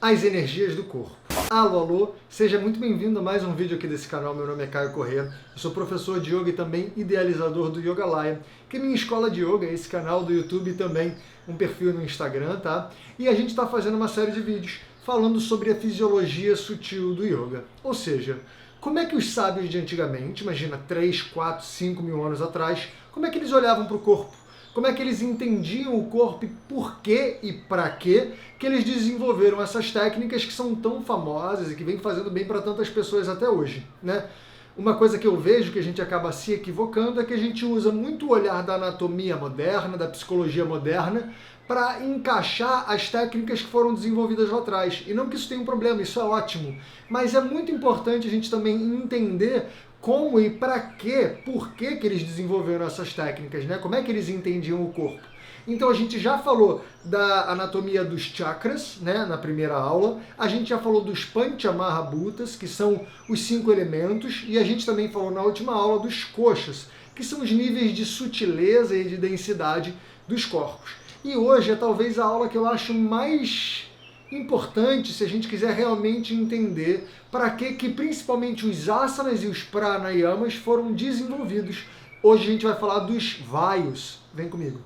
As energias do corpo. Alô, alô, seja muito bem-vindo a mais um vídeo aqui desse canal. Meu nome é Caio Corrêa, eu sou professor de yoga e também idealizador do Yogalaya, que é minha escola de yoga, esse canal do YouTube e também um perfil no Instagram, tá? E a gente está fazendo uma série de vídeos falando sobre a fisiologia sutil do yoga. Ou seja, como é que os sábios de antigamente, imagina 3, 4, 5 mil anos atrás, como é que eles olhavam para o corpo? Como é que eles entendiam o corpo e por que e para que eles desenvolveram essas técnicas que são tão famosas e que vêm fazendo bem para tantas pessoas até hoje, né? Uma coisa que eu vejo que a gente acaba se equivocando é que a gente usa muito o olhar da anatomia moderna, da psicologia moderna, para encaixar as técnicas que foram desenvolvidas lá atrás. E não que isso tenha um problema, isso é ótimo, mas é muito importante a gente também entender como e para quê, por que eles desenvolveram essas técnicas, né? Como é que eles entendiam o corpo. Então a gente já falou da anatomia dos chakras, né, na primeira aula, a gente já falou dos Panchamahabhutas, que são os 5 elementos, e a gente também falou na última aula dos koshas, que são os níveis de sutileza e de densidade dos corpos. E hoje é talvez a aula que eu acho mais importante se a gente quiser realmente entender para que principalmente os asanas e os pranayamas foram desenvolvidos. Hoje a gente vai falar dos vayus. Vem comigo.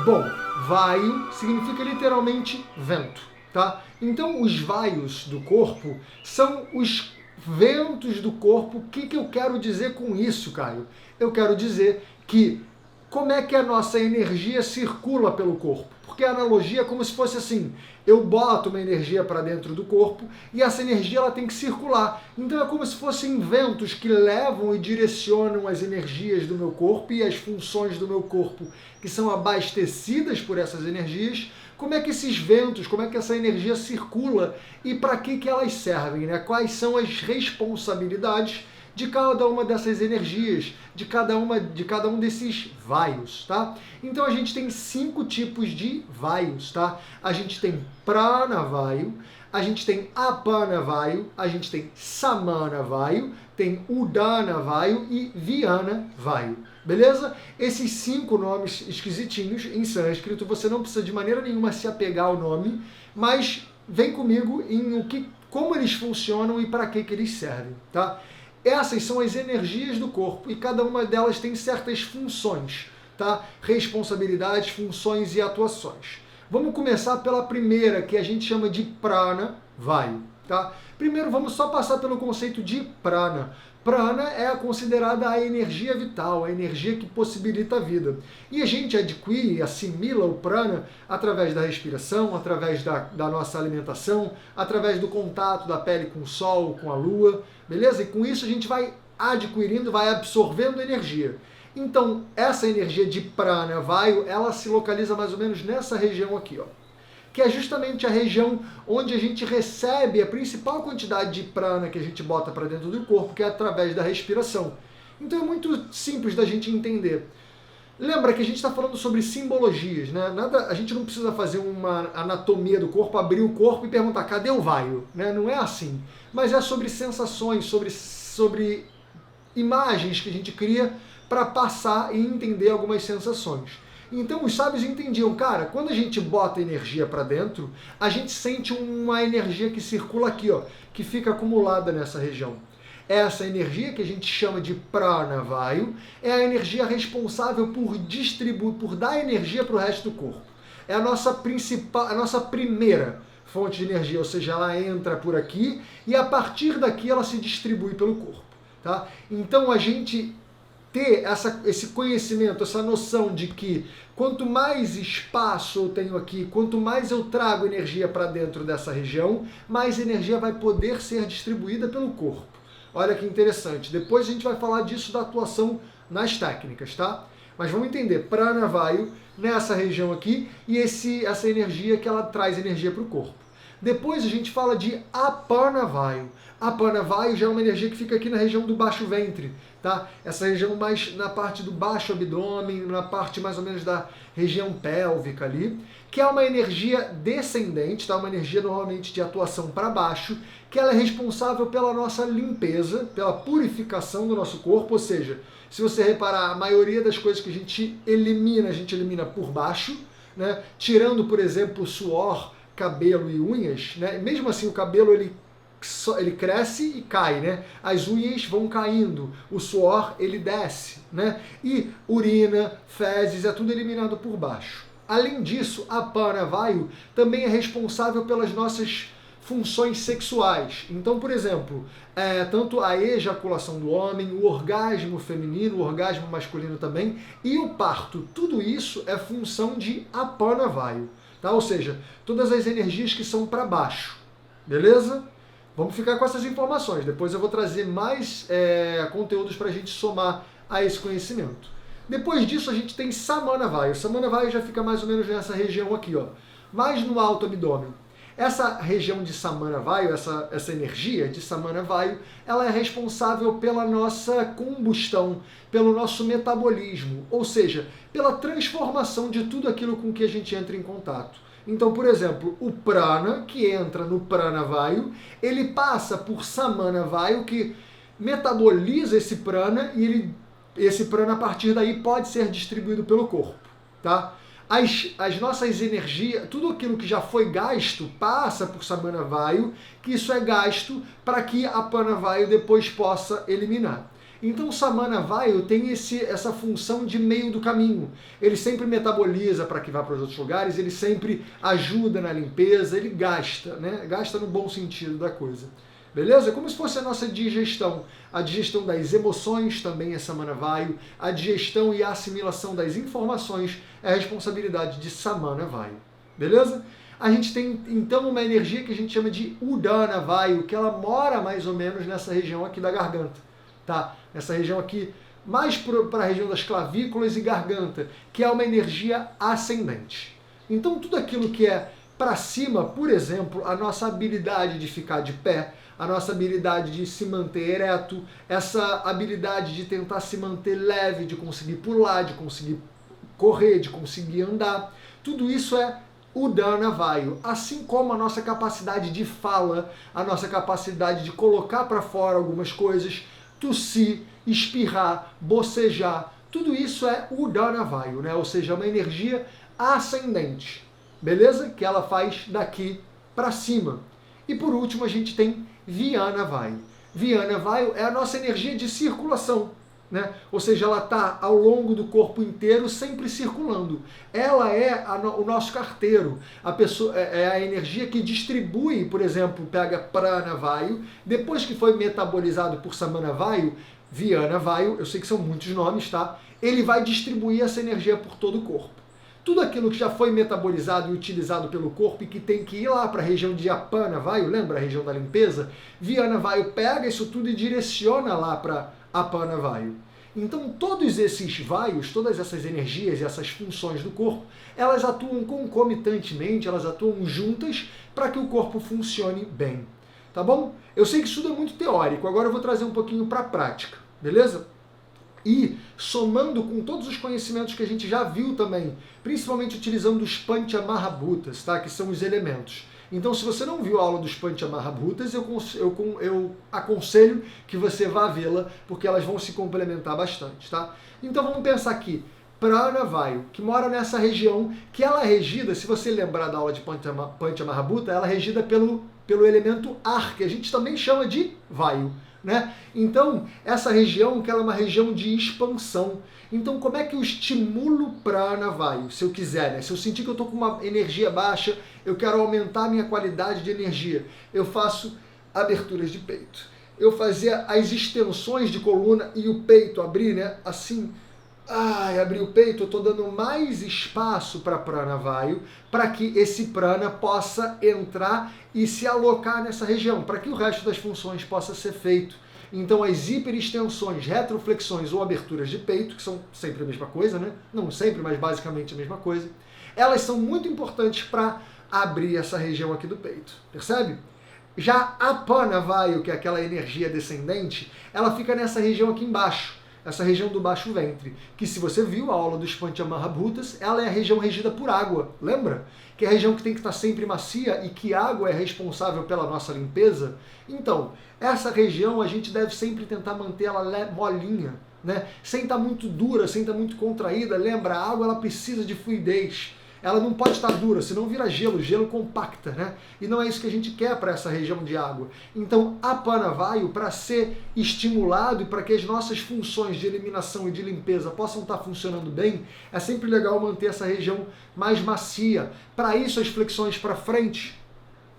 Bom, vayu significa literalmente vento, tá? Então os vayus do corpo são os ventos do corpo. O que eu quero dizer com isso, Caio? Eu quero dizer que como é que a nossa energia circula pelo corpo? Porque a analogia é como se fosse assim, eu boto uma energia para dentro do corpo e essa energia ela tem que circular. Então é como se fossem ventos que levam e direcionam as energias do meu corpo e as funções do meu corpo que são abastecidas por essas energias. Como é que esses ventos, como é que essa energia circula e para que elas servem, né? Quais são as responsabilidades de cada uma dessas energias, de cada um desses vayus, tá? Então a gente tem 5 tipos de vayus, tá? A gente tem prana vayu, a gente tem apana vayu, a gente tem samana vayu, tem udana vayu e vyana vayu. Beleza? Esses 5 nomes esquisitinhos em sânscrito, você não precisa de maneira nenhuma se apegar ao nome, mas vem comigo em como eles funcionam e para que eles servem, tá? Essas são as energias do corpo e cada uma delas tem certas funções, tá? Responsabilidades, funções e atuações. Vamos começar pela primeira, que a gente chama de prana vayu, tá? Primeiro vamos só passar pelo conceito de prana. Prana é considerada a energia vital, a energia que possibilita a vida. E a gente adquire, assimila o prana através da respiração, através da nossa alimentação, através do contato da pele com o sol, com a lua, beleza? E com isso a gente vai adquirindo, vai absorvendo energia. Então, essa energia de prana vayu, ela se localiza mais ou menos nessa região aqui, ó, que é justamente a região onde a gente recebe a principal quantidade de prana que a gente bota para dentro do corpo, que é através da respiração. Então é muito simples da gente entender. Lembra que a gente está falando sobre simbologias, né? A gente não precisa fazer uma anatomia do corpo, abrir o corpo e perguntar, cadê o vayu? Né? Não é assim. Mas é sobre sensações, sobre imagens que a gente cria para passar e entender algumas sensações. Então os sábios entendiam, cara, quando a gente bota energia para dentro, a gente sente uma energia que circula aqui, ó, que fica acumulada nessa região. Essa energia que a gente chama de prana vayu é a energia responsável por dar energia para o resto do corpo. É a nossa primeira fonte de energia, ou seja, ela entra por aqui e a partir daqui ela se distribui pelo corpo, tá? Então a gente ter esse conhecimento, essa noção de que quanto mais espaço eu tenho aqui, quanto mais eu trago energia para dentro dessa região, mais energia vai poder ser distribuída pelo corpo. Olha que interessante. Depois a gente vai falar disso da atuação nas técnicas, tá? Mas vamos entender, prana vayu nessa região aqui e essa energia que ela traz energia para o corpo. Depois a gente fala de Apana Vayu. Apana Vayu já é uma energia que fica aqui na região do baixo ventre, tá? Essa região mais na parte do baixo abdômen, na parte mais ou menos da região pélvica ali, que é uma energia descendente, tá? Uma energia normalmente de atuação para baixo, que ela é responsável pela nossa limpeza, pela purificação do nosso corpo, ou seja, se você reparar, a maioria das coisas que a gente elimina por baixo, né? Tirando, por exemplo, suor, cabelo e unhas, né? Mesmo assim o cabelo ele cresce e cai, né? As unhas vão caindo, o suor ele desce, né? E urina, fezes, é tudo eliminado por baixo. Além disso, a Apana Vayu também é responsável pelas nossas funções sexuais. Então, por exemplo, tanto a ejaculação do homem, o orgasmo feminino, o orgasmo masculino também, e o parto, tudo isso é função de Apana Vayu, tá? Ou seja, todas as energias que são para baixo, beleza? Vamos ficar com essas informações, depois eu vou trazer mais conteúdos para a gente somar a esse conhecimento. Depois disso a gente tem Samana Vayu. Samana Vayu já fica mais ou menos nessa região aqui, ó, mais no alto abdômen. Essa região de Samana Vayu, essa energia de Samana Vayu, ela é responsável pela nossa combustão, pelo nosso metabolismo, ou seja, pela transformação de tudo aquilo com que a gente entra em contato. Então, por exemplo, o prana, que entra no Prana Vayu, ele passa por Samana Vayu, que metaboliza esse prana, e esse prana a partir daí pode ser distribuído pelo corpo, tá? As nossas energias, tudo aquilo que já foi gasto, passa por Samana Vayu, que isso é gasto para que a Apana Vayu depois possa eliminar. Então Samana Vayu tem essa função de meio do caminho. Ele sempre metaboliza para que vá para os outros lugares, ele sempre ajuda na limpeza, ele gasta, né? Gasta no bom sentido da coisa. Beleza? Como se fosse a nossa digestão. A digestão das emoções também é Samana Vayu. A digestão e a assimilação das informações é a responsabilidade de Samana Vayu. Beleza? A gente tem então uma energia que a gente chama de Udana Vayu, que ela mora mais ou menos nessa região aqui da garganta. Tá? Nessa região aqui, mais para a região das clavículas e garganta, que é uma energia ascendente. Então tudo aquilo que é para cima, por exemplo, a nossa habilidade de ficar de pé, a nossa habilidade de se manter ereto, essa habilidade de tentar se manter leve, de conseguir pular, de conseguir correr, de conseguir andar, tudo isso é Udana Vayu, assim como a nossa capacidade de fala, a nossa capacidade de colocar para fora algumas coisas, tossir, espirrar, bocejar, tudo isso é Udana Vayu, né? Ou seja, uma energia ascendente, beleza? Que ela faz daqui para cima. E por último a gente tem Vyana Vayu. Vyana Vayu é a nossa energia de circulação, né? Ou seja, ela está ao longo do corpo inteiro sempre circulando. Ela é o nosso carteiro, é a energia que distribui, por exemplo, pega Prana Vayu, depois que foi metabolizado por Samana Vayu, Vyana Vayu, eu sei que são muitos nomes, tá? Ele vai distribuir essa energia por todo o corpo. Tudo aquilo que já foi metabolizado e utilizado pelo corpo e que tem que ir lá para a região de Apana Vayu, lembra a região da limpeza? Vyana Vayu pega isso tudo e direciona lá para Apana Vayu. Então todos esses vaios, todas essas energias e essas funções do corpo, elas atuam concomitantemente, elas atuam juntas para que o corpo funcione bem. Tá bom? Eu sei que isso tudo é muito teórico, agora eu vou trazer um pouquinho para a prática, beleza? E somando com todos os conhecimentos que a gente já viu também, principalmente utilizando os Panchamahabhutas, tá? Que são os elementos. Então, se você não viu a aula dos Panchamahabhutas, eu aconselho que você vá vê-la, porque elas vão se complementar bastante, tá? Então, vamos pensar aqui. Prana Vayu, que mora nessa região, que ela é regida, se você lembrar da aula de Panchamahabhuta, ela é regida pelo elemento ar, que a gente também chama de Vayu. Né? Então, essa região, que ela é uma região de expansão. Então, como é que eu estimulo Prana Vayu? Se eu quiser, né? Se eu sentir que eu estou com uma energia baixa, eu quero aumentar a minha qualidade de energia, eu faço aberturas de peito. Eu fazia as extensões de coluna e o peito abrir, né? Assim, abrir o peito, eu estou dando mais espaço para Prana Vayu, para que esse prana possa entrar e se alocar nessa região, para que o resto das funções possa ser feito. Então as hiperextensões, retroflexões ou aberturas de peito, que são sempre a mesma coisa, né? Não sempre, mas basicamente a mesma coisa, elas são muito importantes para abrir essa região aqui do peito, percebe? Já a Apana Vayu, que é aquela energia descendente, ela fica nessa região aqui embaixo, essa região do baixo ventre, que se você viu a aula dos Panchamahabhutas, ela é a região regida por água, lembra? Que é a região que tem que estar sempre macia e que a água é responsável pela nossa limpeza. Então, essa região a gente deve sempre tentar manter ela molinha, né? Sem estar muito dura, sem estar muito contraída. Lembra, a água ela precisa de fluidez. Ela não pode estar dura, senão vira gelo, gelo compacta, né? E não é isso que a gente quer para essa região de água. Então, Apana Vayu, para ser estimulado e para que as nossas funções de eliminação e de limpeza possam estar funcionando bem, é sempre legal manter essa região mais macia. Para isso, as flexões para frente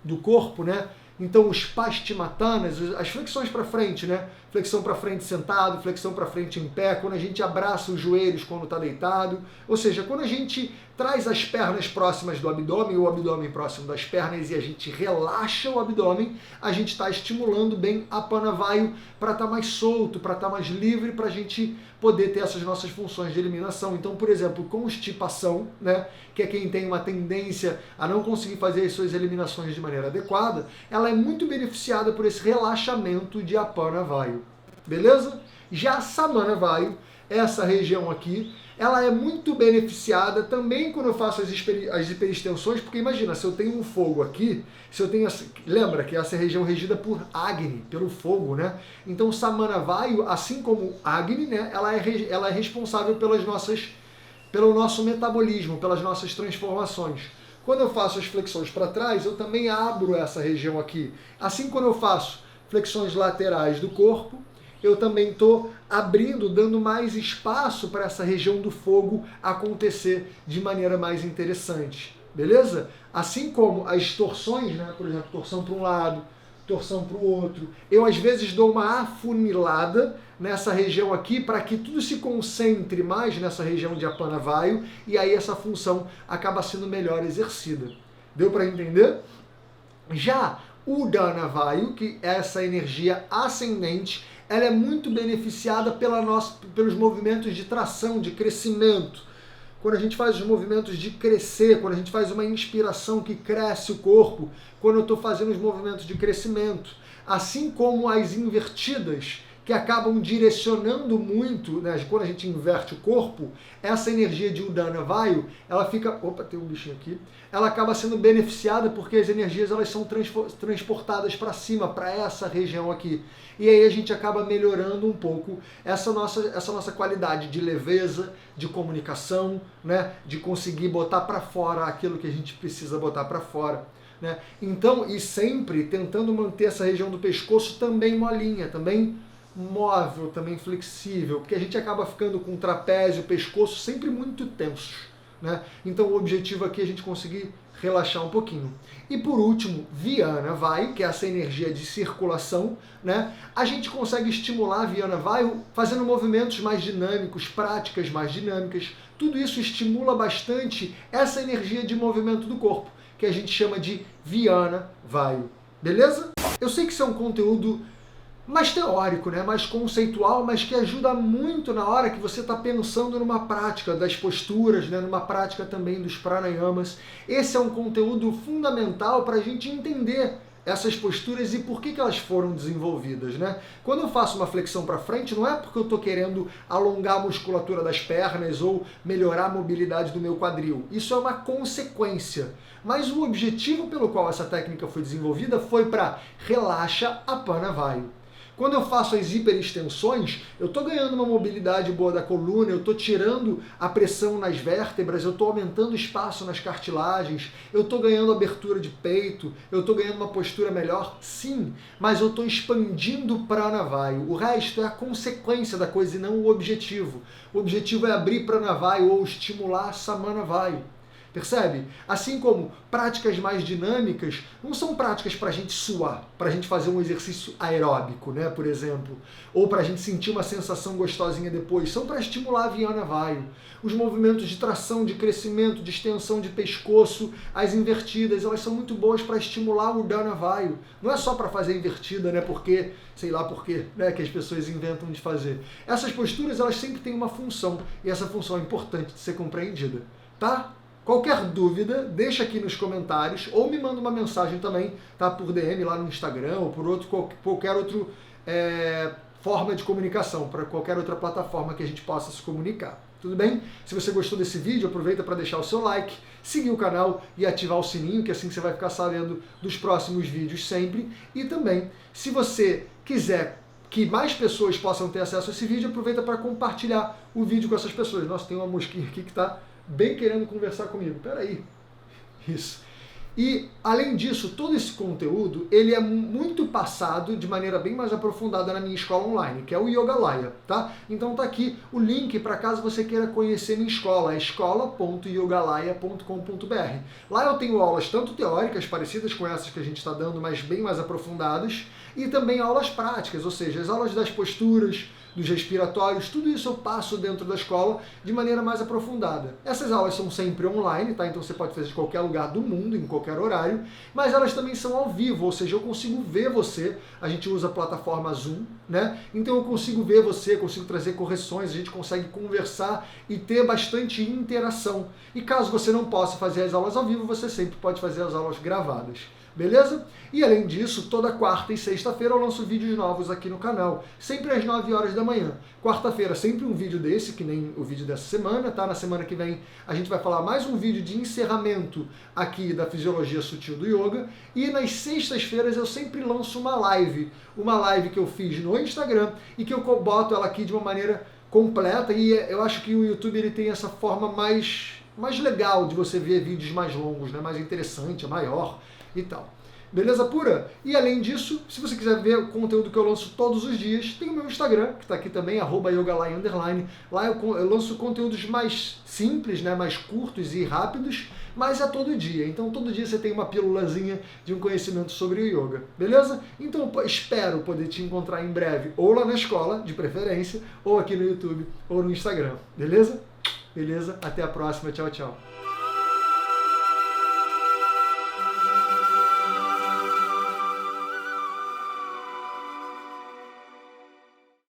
do corpo, né? Então, os Paschimatanas, as flexões para frente, né? Flexão para frente sentado, flexão para frente em pé, quando a gente abraça os joelhos quando está deitado. Ou seja, quando a gente traz as pernas próximas do abdômen, o abdômen próximo das pernas, e a gente relaxa o abdômen, a gente está estimulando bem a Apana Vayu para estar mais solto, para estar mais livre, para a gente poder ter essas nossas funções de eliminação. Então, por exemplo, constipação, né, que é quem tem uma tendência a não conseguir fazer as suas eliminações de maneira adequada, ela é muito beneficiada por esse relaxamento de Apana Vayu. Beleza? Já a Samana Vayu, essa região aqui, ela é muito beneficiada também quando eu faço as hiperextensões, porque imagina, se eu tenho um fogo aqui, se eu tenho, lembra que essa é a região regida por Agni, pelo fogo, né? Então Samana Vayu, assim como Agni, né, ela é responsável pelo nosso metabolismo, pelas nossas transformações. Quando eu faço as flexões para trás, eu também abro essa região aqui. Assim, quando eu faço flexões laterais do corpo, eu também estou abrindo, dando mais espaço para essa região do fogo acontecer de maneira mais interessante, beleza? Assim como as torções, né? Por exemplo, torção para um lado, torção para o outro, eu às vezes dou uma afunilada nessa região aqui para que tudo se concentre mais nessa região de Apana Vayu e aí essa função acaba sendo melhor exercida. Deu para entender? Já o Udana Vayu, que é essa energia ascendente, ela é muito beneficiada pelos movimentos de tração, de crescimento. Quando a gente faz os movimentos de crescer, quando a gente faz uma inspiração que cresce o corpo, quando eu estou fazendo os movimentos de crescimento, assim como as invertidas, que acabam direcionando muito, né, quando a gente inverte o corpo, essa energia de Udana Vayu, ela fica... Opa, tem um bichinho aqui. Ela acaba sendo beneficiada porque as energias elas são transportadas para cima, para essa região aqui. E aí a gente acaba melhorando um pouco essa nossa qualidade de leveza, de comunicação, né, de conseguir botar para fora aquilo que a gente precisa botar para fora. Né? Então, e sempre tentando manter essa região do pescoço também molinha, também móvel, também flexível, porque a gente acaba ficando com o trapézio, o pescoço sempre muito tensos, né? Então o objetivo aqui é a gente conseguir relaxar um pouquinho. E por último, Vyana Vayu, que é essa energia de circulação, né? A gente consegue estimular a Vyana Vayu fazendo movimentos mais dinâmicos, práticas mais dinâmicas. Tudo isso estimula bastante essa energia de movimento do corpo, que a gente chama de Vyana Vayu. Beleza? Eu sei que isso é um conteúdo mais teórico, né? Mais conceitual, mas que ajuda muito na hora que você está pensando numa prática das posturas, né? Numa prática também dos pranayamas. Esse é um conteúdo fundamental para a gente entender essas posturas e por que elas foram desenvolvidas, né? Quando eu faço uma flexão para frente, não é porque eu estou querendo alongar a musculatura das pernas ou melhorar a mobilidade do meu quadril. Isso é uma consequência. Mas o objetivo pelo qual essa técnica foi desenvolvida foi para relaxa Apana Vayu. Quando eu faço as hiperextensões, eu estou ganhando uma mobilidade boa da coluna, eu estou tirando a pressão nas vértebras, eu estou aumentando espaço nas cartilagens, eu estou ganhando abertura de peito, eu estou ganhando uma postura melhor, sim, mas eu estou expandindo o Prana Vayu. O resto é a consequência da coisa e não o objetivo. O objetivo é abrir Prana Vayu ou estimular Samana Vayu. Percebe? Assim como práticas mais dinâmicas não são práticas para a gente suar, para a gente fazer um exercício aeróbico, né, por exemplo, ou para a gente sentir uma sensação gostosinha depois, são para estimular a Vyana Vayu. Os movimentos de tração, de crescimento, de extensão de pescoço, as invertidas, elas são muito boas para estimular o Udana Vayu. Não é só para fazer invertida, né, porque, sei lá por quê, né, que as pessoas inventam de fazer. Essas posturas, elas sempre têm uma função, e essa função é importante de ser compreendida, tá? Qualquer dúvida, deixa aqui nos comentários ou me manda uma mensagem também, tá? Por DM lá no Instagram ou por qualquer outro forma de comunicação, para qualquer outra plataforma que a gente possa se comunicar. Tudo bem? Se você gostou desse vídeo, aproveita para deixar o seu like, seguir o canal e ativar o sininho, que assim você vai ficar sabendo dos próximos vídeos sempre. E também, se você quiser que mais pessoas possam ter acesso a esse vídeo, aproveita para compartilhar o vídeo com essas pessoas. Nossa, tem uma mosquinha aqui que está bem querendo conversar comigo. Peraí. Isso. E, além disso, todo esse conteúdo, ele é muito passado de maneira bem mais aprofundada na minha escola online, que é o Yogalaya, tá? Então tá aqui o link para caso você queira conhecer minha escola, é escola.yogalaya.com.br. Lá eu tenho aulas tanto teóricas, parecidas com essas que a gente está dando, mas bem mais aprofundadas, e também aulas práticas, ou seja, as aulas das posturas, dos respiratórios, tudo isso eu passo dentro da escola de maneira mais aprofundada. Essas aulas são sempre online, tá? Então você pode fazer de qualquer lugar do mundo, em qualquer horário, mas elas também são ao vivo, ou seja, eu consigo ver você, a gente usa a plataforma Zoom, né? Então eu consigo ver você, consigo trazer correções, a gente consegue conversar e ter bastante interação. E caso você não possa fazer as aulas ao vivo, você sempre pode fazer as aulas gravadas. Beleza? E além disso, toda quarta e sexta-feira eu lanço vídeos novos aqui no canal, sempre às 9 horas da manhã. Quarta-feira sempre um vídeo desse, que nem o vídeo dessa semana, tá? Na semana que vem a gente vai falar mais um vídeo de encerramento aqui da Fisiologia Sutil do Yoga. E nas sextas-feiras eu sempre lanço uma live que eu fiz no Instagram e que eu boto ela aqui de uma maneira completa, e eu acho que o YouTube ele tem essa forma mais legal de você ver vídeos mais longos, né? Mais interessante, maior e tal. Beleza pura? E além disso, se você quiser ver o conteúdo que eu lanço todos os dias, tem o meu Instagram, que está aqui também, @yogalaya_. Lá eu lanço conteúdos mais simples, né, mais curtos e rápidos, mas é todo dia. Então todo dia você tem uma pílulazinha de um conhecimento sobre o yoga. Beleza? Então espero poder te encontrar em breve, ou lá na escola, de preferência, ou aqui no YouTube, ou no Instagram. Beleza? Beleza? Até a próxima. Tchau, tchau.